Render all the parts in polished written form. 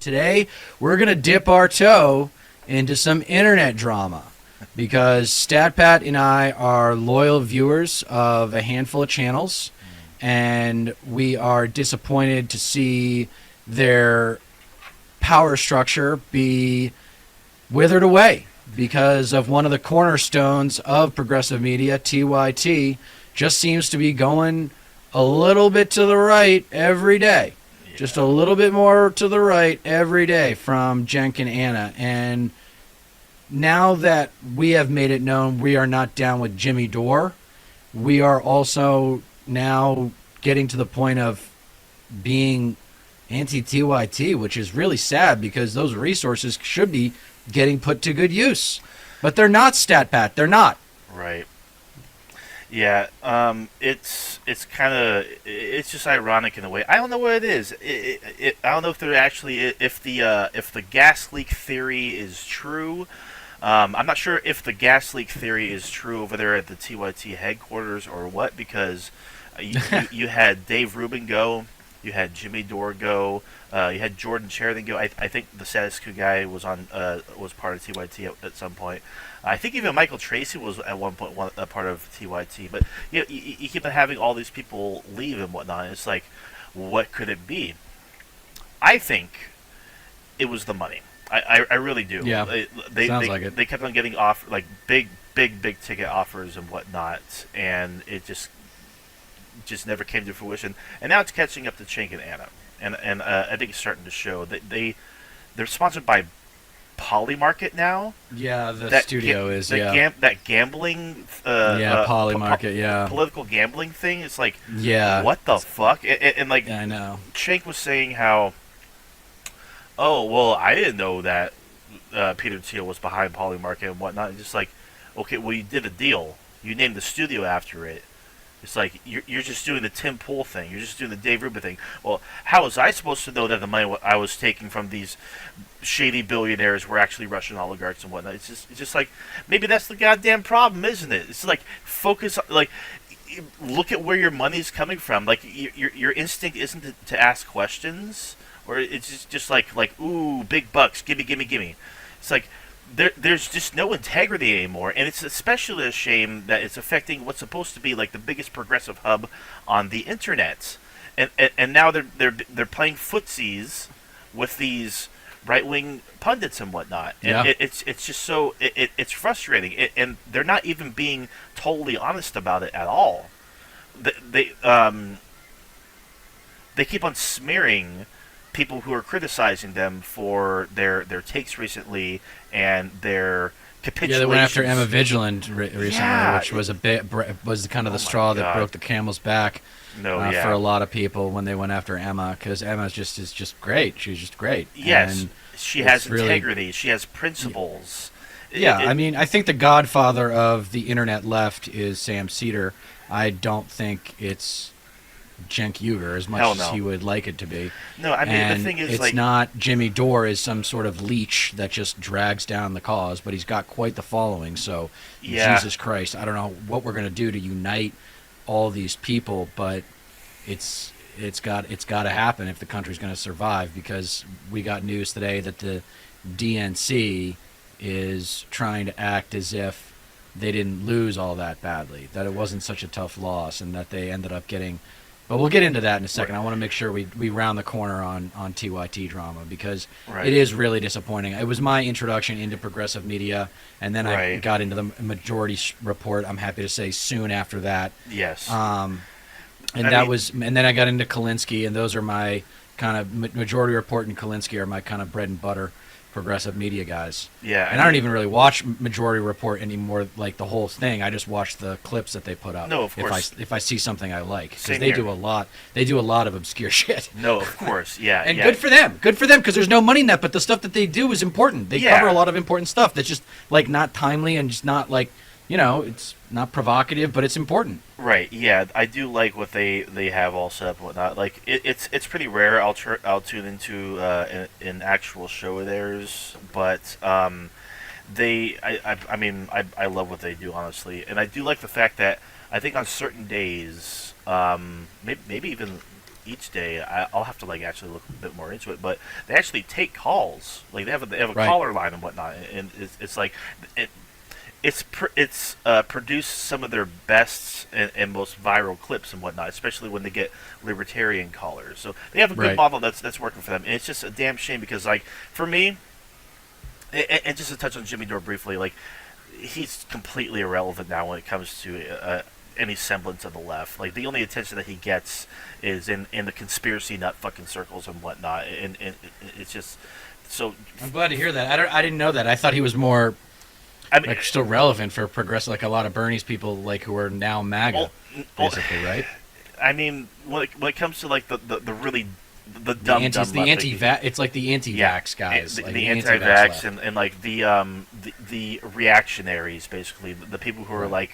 today we're going to dip our toe into some internet drama because StatPat and I are loyal viewers of a handful of channels, and we are disappointed to see their power structure be withered away because of one of the cornerstones of progressive media, TYT, just seems to be going a little bit to the right every day. Yeah. Just a little bit more to the right every day from Cenk and Anna. And now that we have made it known we are not down with Jimmy Dore, we are also now getting to the point of being anti-TYT, which is really sad because those resources should be getting put to good use. But they're not, StatPat. They're not. Right. Yeah. It's kind of, it's just ironic in a way. I don't know what it is. I don't know if they're actually, if the gas leak theory is true. I'm not sure if the gas leak theory is true over there at the TYT headquarters or what, because you had Dave Rubin go, you had Jimmy Dore go, you had Jordan Sheridan go. I think the status quo guy was was part of TYT at some point. I think even Michael Tracy was at one point a part of TYT. But you keep on having all these people leave and whatnot. And it's like, what could it be? I think it was the money. I really do. Yeah, sounds like it. They kept on getting like big ticket offers and whatnot, and it just never came to fruition. And now it's catching up to Cenk and Anna, and I think it's starting to show that they're sponsored by Polymarket now. Yeah, the studio is that gambling. Polymarket. Political gambling thing. It's like, what the fuck? And like, I know. Cenk was saying how, oh well, I didn't know that Peter Thiel was behind Polymarket and whatnot. And just like, okay, well, you did a deal. You named the studio after it. It's like, you're just doing the Tim Pool thing. You're just doing the Dave Rubin thing. Well, how was I supposed to know that the money I was taking from these shady billionaires were actually Russian oligarchs and whatnot? It's just like, maybe that's the goddamn problem, isn't it? It's like, focus, like, look at where your money's coming from. Like, your instinct isn't to ask questions, or it's just like, ooh, big bucks, gimme. It's like, there's just no integrity anymore, and it's especially a shame that it's affecting what's supposed to be like the biggest progressive hub on the internet, and now they're playing footsies with these right-wing pundits and whatnot, and it's just so it's frustrating, and they're not even being totally honest about it at all. They keep on smearing people who are criticizing them for their takes recently and their capitulations. Yeah, they went after Emma Vigilant recently, which was kind of the straw that broke the camel's back for a lot of people when they went after Emma, because Emma is just great. She's just great. Yes, and she has integrity. She has principles. Yeah, I mean, I think the godfather of the internet left is Sam Cedar. I don't think it's Cenk Uygur as much as he would like it to be. No, I mean, the thing is, it's not Jimmy Dore is some sort of leech that just drags down the cause, but he's got quite the following. So, Jesus Christ, I don't know what we're going to do to unite all these people, but it's got to happen if the country's going to survive, because we got news today that the DNC is trying to act as if they didn't lose all that badly, that it wasn't such a tough loss, and that they ended up getting. But we'll get into that in a second. I want to make sure we round the corner on TYT drama, because it is really disappointing. It was my introduction into progressive media, and then I got into the Majority Report, I'm happy to say, soon after that. Yes. And then I got into Kulinski, and those are my kind of Majority Report and Kulinski are my kind of bread and butter progressive media guys. Yeah. And I don't even really watch Majority Report anymore, like the whole thing. I just watch the clips that they put up. No, of course. If I see something I like, because they do a lot. They do a lot of obscure shit. No, of course. Yeah. And good for them. Good for them, because there's no money in that. But the stuff that they do is important. They cover a lot of important stuff that's just like not timely and just not like, it's not provocative, but it's important. Right. Yeah, I do like what they have all set up and whatnot. Like it's pretty rare. I'll tune into an actual show of theirs, but I love what they do, honestly, and I do like the fact that I think on certain days, maybe even each day. I'll have to like actually look a bit more into it, but they actually take calls. Like they have a Right. caller line and whatnot, and it's like it, produced some of their best and most viral clips and whatnot, especially when they get libertarian callers. So they have a good Right. model that's working for them, and it's just a damn shame because like for me, and just to touch on Jimmy Dore briefly, like he's completely irrelevant now when it comes to any semblance of the left. Like the only attention that he gets is in the conspiracy nut fucking circles and whatnot, and it's just so. I'm glad to hear that. I didn't know that. I thought he was more I mean, like still relevant for progressive, like a lot of Bernie's people, like who are now MAGA, well, basically, right? I mean, when it comes to like the really the The dumb antis, dumb the left, anti-vax. It's like the anti-vax guys, the, like the anti-vax anti-vax left. and like the reactionaries, basically the people who are like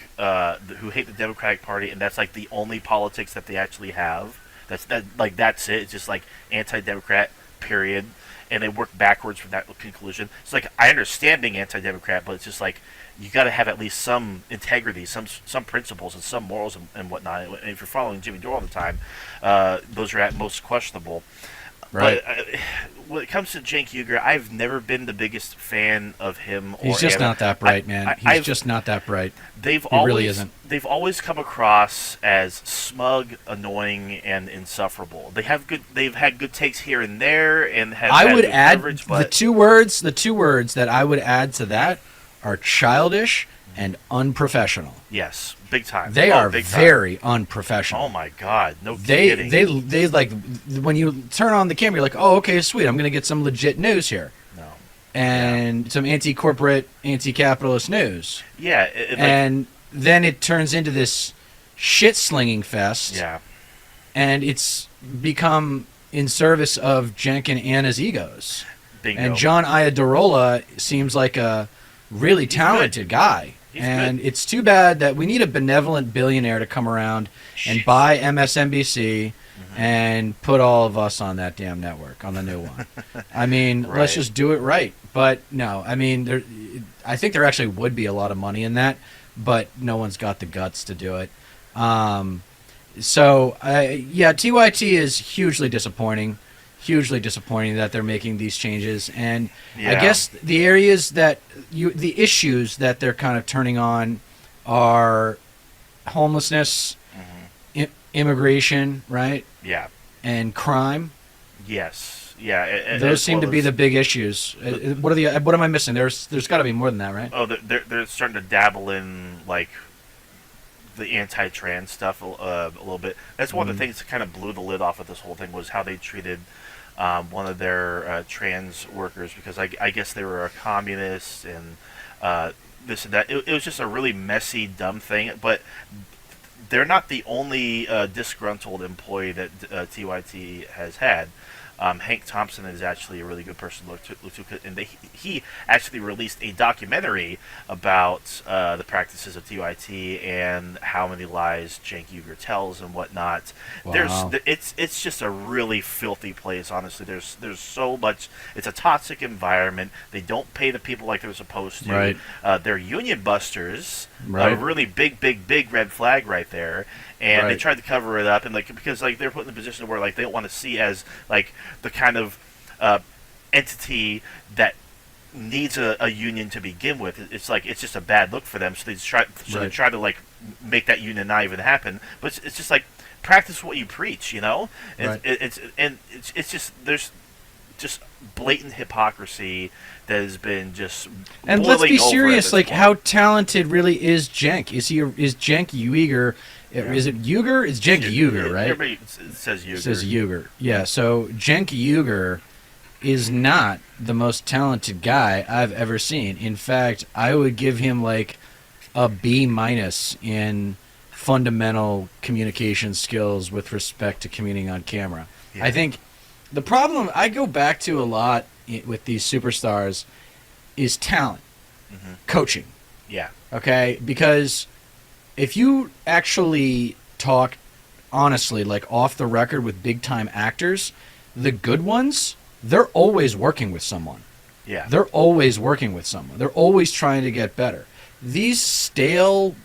who hate the Democratic Party, and that's like the only politics that they actually have. That's it. It's just like anti-Democrat, period. And they work backwards from that conclusion. It's like I understand being anti-Democrat, but it's just like you got to have at least some integrity, some principles, and some morals and whatnot. And if you're following Jimmy Dore all the time, those are at most questionable. Right. But when it comes to Cenk Uygur, I've never been the biggest fan of him. He's just not that bright, man. He's just not that bright. They've He always really isn't. they've always come across as smug, annoying, and insufferable. They've had good takes here and there, and have I had would good add coverage, the but two words. The two words that I would add to that are childish and unprofessional. yes, big time. They Oh, are big time. very unprofessional. Oh my god, no They kidding. they like when you turn on the camera, you're like, oh, okay, sweet, I'm gonna get some legit news here, no. and some anti-corporate, anti-capitalist news, Yeah, and then it turns into this shit slinging fest, yeah, and it's become in service of Cenk and Anna's egos. bingo. And John Iadarola seems like a really talented guy. He's And good. it's too bad that we need a benevolent billionaire to come around and buy MSNBC and put all of us on that damn network, on the new one. I mean, let's Right. just do it right. But no, I mean, I think there actually would be a lot of money in that, but no one's got the guts to do it. Yeah, TYT is hugely disappointing. Hugely disappointing that they're making these changes, and I Yeah. guess the areas that the issues that they're kind of turning on are homelessness, immigration, right, Yeah. and crime. Yes. Yeah. Those as seem to well be as- the big issues. What am I missing? There's got to be more than that, right? Oh, they're starting to dabble in like the anti-trans stuff a little bit. That's one of the things that kind of blew the lid off of this whole thing was how they treated one of their trans workers, because I guess they were a communist and this and that. It was just a really messy, dumb thing. But they're not the only disgruntled employee that TYT has had. Hank Thompson is actually a really good person to look to, and he actually released a documentary about the practices of TYT and how many lies Cenk Uygur tells and whatnot. Wow. It's just a really filthy place. Honestly, there's so much. It's a toxic environment. They don't pay the people like they're supposed to. Right. They're union busters. Right. A really big red flag right there. And they Right. tried to cover it up, and like because like they're put in a position where like they don't want to see as like the kind of entity that needs a union to begin with. It's like it's just a bad look for them. So they Right. try to like make that union not even happen. But it's just like practice what you preach, you know. Right. It's just there's just blatant hypocrisy that has been just And let's be boiling over at serious. this Like, point. how talented really is Cenk? Is Cenk Uygur? Is it Uygur? It's Cenk Uygur, right? Everybody says Uygur. It says Uygur. Yeah. So Cenk Uygur is not the most talented guy I've ever seen. In fact, I would give him like a B- in fundamental communication skills with respect to communicating on camera. Yeah. I think the problem I go back to a lot with these superstars is talent, coaching. Yeah. Okay, because if you actually talk honestly, like off the record with big time actors, the good ones, they're always working with someone. Yeah. They're always working with someone. They're always trying to get better. These stale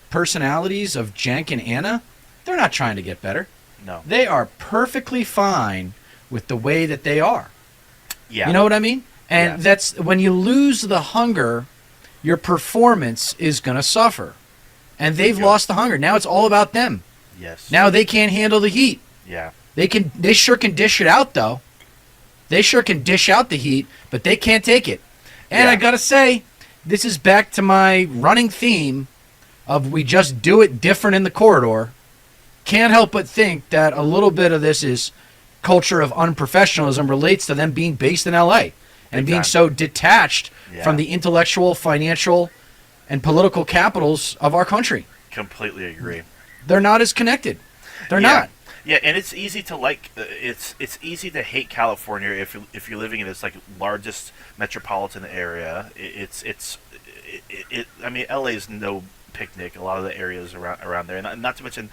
personalities of Cenk and Anna, they're not trying to get better. No. They are perfectly fine with the way that they are. Yeah. You know what I mean? And Yeah. that's when you lose the hunger, your performance is going to suffer. And they've Yep. lost the hunger. Now it's all about them. Yes. Now they can't handle the heat. Yeah. They sure can dish it out though. They sure can dish out the heat, but they can't take it. And Yeah. I got to say, this is back to my running theme of we just do it different in the corridor. Can't help but think that a little bit of this is culture of unprofessionalism relates to them being based in LA and Big being time. so detached Yeah. from the intellectual, financial, and political capitals of our country. Completely agree. They're not as connected. They're Yeah. not. Yeah, and it's easy to it's easy to hate California if you're living in this like largest metropolitan area. I mean, LA is no picnic. A lot of the areas around there, and not to mention,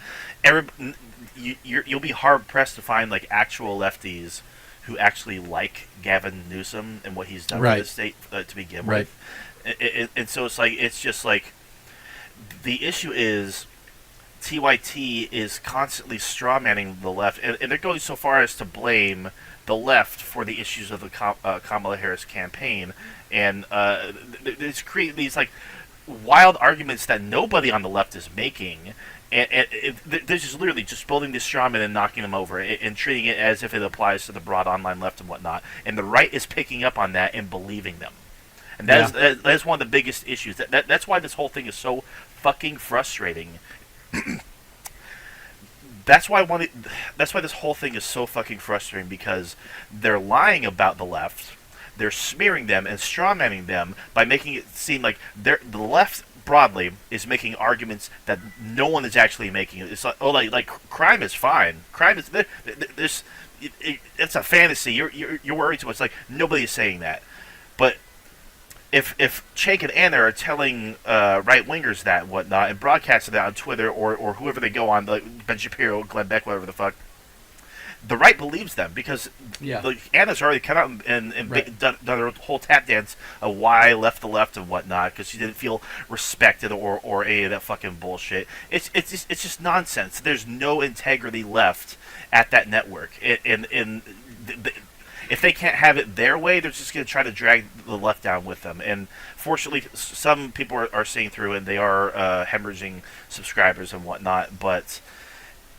you'll be hard pressed to find like actual lefties who actually like Gavin Newsom and what he's done Right. for the state to begin Right. with. And so it's just like the issue is TYT is constantly strawmanning the left, and they're going so far as to blame the left for the issues of the Kamala Harris campaign, and there's create these like wild arguments that nobody on the left is making, and they're just literally just building this strawman and knocking them over, and treating it as if it applies to the broad online left and whatnot, and the right is picking up on that and believing them. And that is one of the biggest issues. That's why this whole thing is so fucking frustrating. That's why this whole thing is so fucking frustrating, because they're lying about the left, they're smearing them and strawmanning them by making it seem like the left broadly is making arguments that no one is actually making. It's like crime is fine. Crime is there's it's a fantasy. You're worried too much. Like nobody is saying that, but if Cenk and Anna are telling right wingers that and whatnot and broadcasting that on Twitter or whoever they go on, like Ben Shapiro, Glenn Beck, whatever the fuck, the right believes them, because Anna's already come out and Right. done her whole tap dance of why left the left and whatnot, because she didn't feel respected or any of that fucking bullshit. It's just nonsense. There's no integrity left at that network, and if they can't have it their way, they're just going to try to drag the left down with them. And fortunately, some people are seeing through, and they are hemorrhaging subscribers and whatnot. But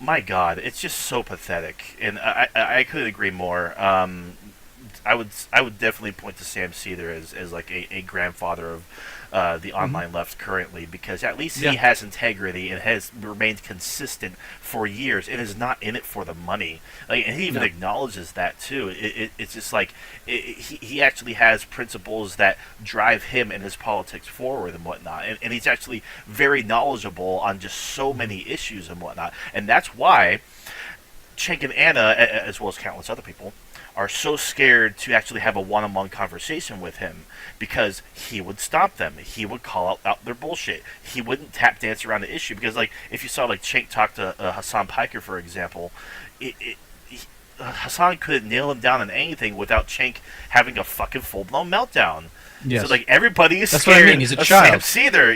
my God, it's just so pathetic, and I couldn't agree more. I would definitely point to Sam Cedar as like a grandfather of the online left currently, because at least he has integrity and has remained consistent for years and is not in it for the money. Like, and he even acknowledges that too. It's just like he actually has principles that drive him and his politics forward and whatnot, and he's actually very knowledgeable on just so many issues and whatnot, and that's why Cenk and Anna, as well as countless other people, are so scared to actually have a one-on-one conversation with him, because he would stop them. He would call out their bullshit. He wouldn't tap dance around the issue, because like if you saw like Cenk talk to Hassan Piker, for example, Hassan couldn't nail him down on anything without Cenk having a fucking full-blown meltdown. Yes. So like everybody is That's what I scared mean, he's a of child. Sam Cedar.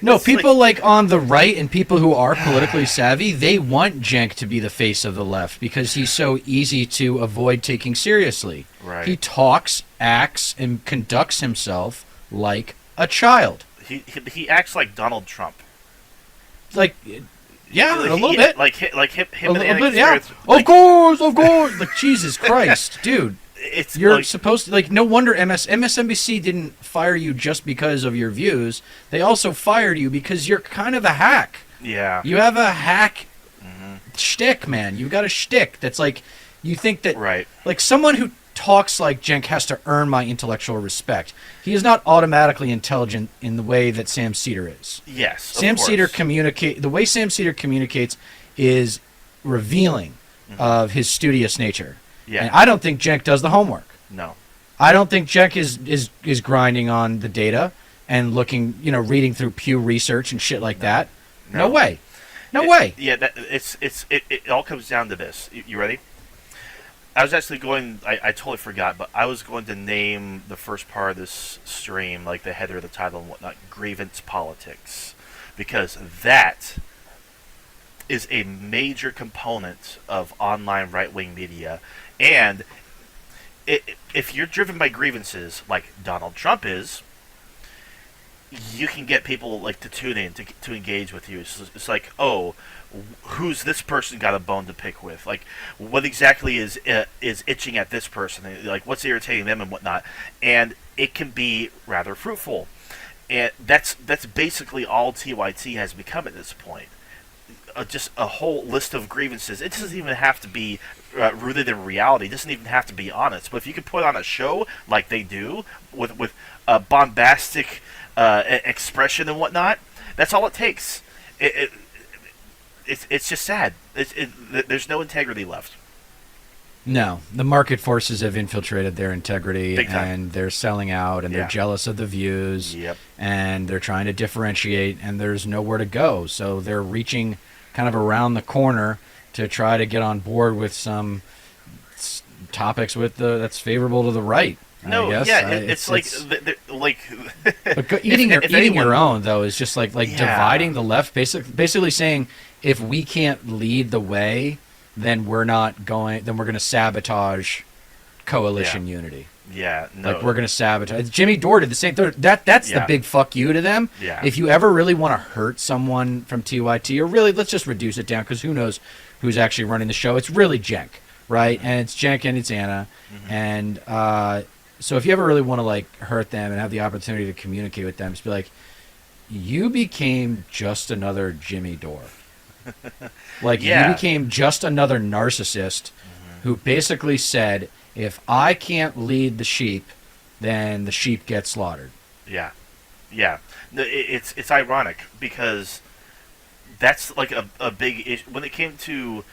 No, It's people like on the right and people who are politically savvy, they want Cenk to be the face of the left because he's so easy to avoid taking seriously. Right. He talks, acts, and conducts himself like a child. He acts like Donald Trump. Like, yeah, a little bit. Like him A and little Anna bit, yeah. Experience, like, Of course. Like, Jesus Christ, dude. it's You're like, supposed to, like, no wonder MSNBC didn't fire you just because of your views. They also fired you because you're kind of a hack. yeah. You have a hack shtick, man. You got a shtick that's like, you think that, Right. like, someone who talks like Cenk has to earn my intellectual respect. He is not automatically intelligent in the way that Sam Cedar is. Yes. Sam Cedar the way Sam Cedar communicates is revealing of his studious nature. Yeah. And I don't think Cenk does the homework. No. I don't think Cenk is grinding on the data and looking, reading through Pew Research and shit like that. No way. No way. Yeah. It all comes down to this. You ready? I was actually going. I totally forgot, but I was going to name the first part of this stream, like the header, the title, and whatnot, "Grievance Politics," because that is a major component of online right-wing media, and if you're driven by grievances like Donald Trump is, you can get people like to tune in to engage with you. It's like, oh, who's this person got a bone to pick with? Like, what exactly is itching at this person? Like, what's irritating them and whatnot? And it can be rather fruitful. And that's basically all TYT has become at this point. Just a whole list of grievances. It doesn't even have to be rooted in reality. It doesn't even have to be honest. But if you can put on a show like they do with bombastic expression and whatnot, that's all it takes. It's just sad. There's no integrity left. No, the market forces have infiltrated their integrity, and they're selling out, and they're jealous of the views, and they're trying to differentiate, and there's nowhere to go. So they're reaching kind of around the corner to try to get on board with some topics that's favorable to the right. No, I guess. yeah, it's like but eating your own though is just like dividing the left, basically saying if we can't lead the way, then we're going to sabotage coalition unity. Yeah, no. Like we're going to sabotage. Jimmy Dore did the same thing. That's the big fuck you to them. Yeah. If you ever really want to hurt someone from TYT, or really, let's just reduce it down because who knows who's actually running the show. It's really Cenk, right? Mm-hmm. And it's Cenk and it's Anna. Mm-hmm. And so if you ever really want to like hurt them and have the opportunity to communicate with them, just be like, you became just another Jimmy Dore. Like you became just another narcissist who basically said, if I can't lead the sheep, then the sheep get slaughtered. Yeah. It's ironic because that's like a big issue. When it came to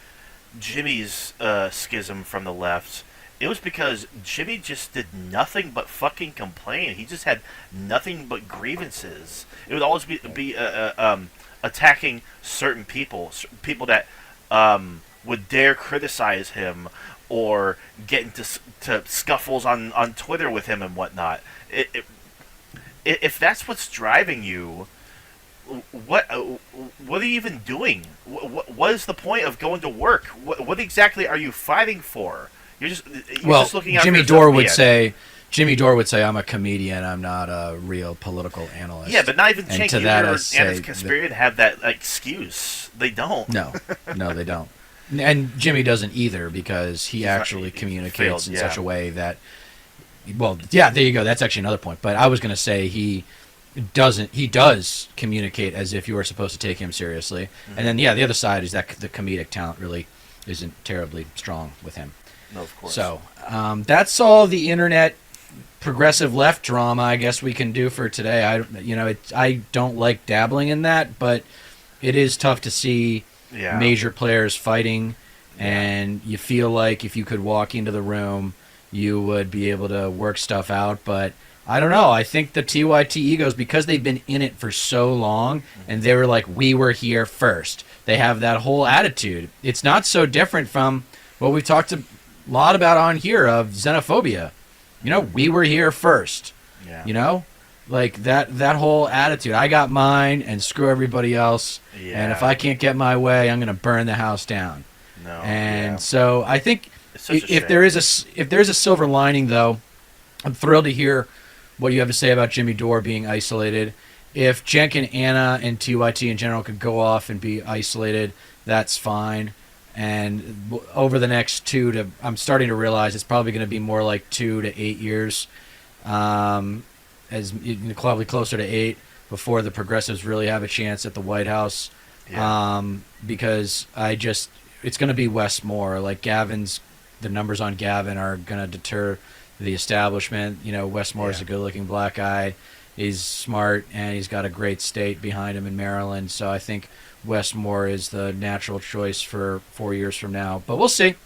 Jimmy's schism from the left, it was because Jimmy just did nothing but fucking complain. He just had nothing but grievances. It would always be attacking certain people that would dare criticize him or get into scuffles on Twitter with him and whatnot. If that's what's driving you, what are you even doing? What is the point of going to work? What exactly are you fighting for? You're just looking at Jimmy Dore would say. Jimmy Dore would say, "I'm a comedian. I'm not a real political analyst." Yeah, but not even Cenk or Anna's Conspiracy have that excuse. They don't. No, they don't. And Jimmy doesn't either because he actually communicates in such a way that. Well, yeah, there you go. That's actually another point. But I was going to say he does communicate as if you were supposed to take him seriously. Mm-hmm. And then, the other side is that the comedic talent really isn't terribly strong with him. No, of course. So that's all the internet progressive left drama I guess we can do for today. I don't like dabbling in that, but it is tough to see major players fighting, and you feel like if you could walk into the room, you would be able to work stuff out. But I don't know. I think the TYT egos, because they've been in it for so long, and they were like, we were here first. They have that whole attitude. It's not so different from what we've talked a lot about on here of xenophobia. We were here first. Yeah. Like that whole attitude. I got mine and screw everybody else. Yeah. And if I can't get my way, I'm going to burn the house down. No. And so I think if there is a silver lining, though, I'm thrilled to hear what you have to say about Jimmy Dore being isolated. If Cenk and Anna and TYT in general could go off and be isolated, that's fine. And over the next I'm starting to realize it's probably going to be more like 2 to 8 years, as probably closer to 8 before the progressives really have a chance at the White House. Yeah. Because it's going to be Wes Moore. Like the numbers on Gavin are going to deter the establishment. Wes Moore is a good-looking black guy. He's smart, and he's got a great state behind him in Maryland. So I think Wes Moore is the natural choice for 4 years from now. But we'll see.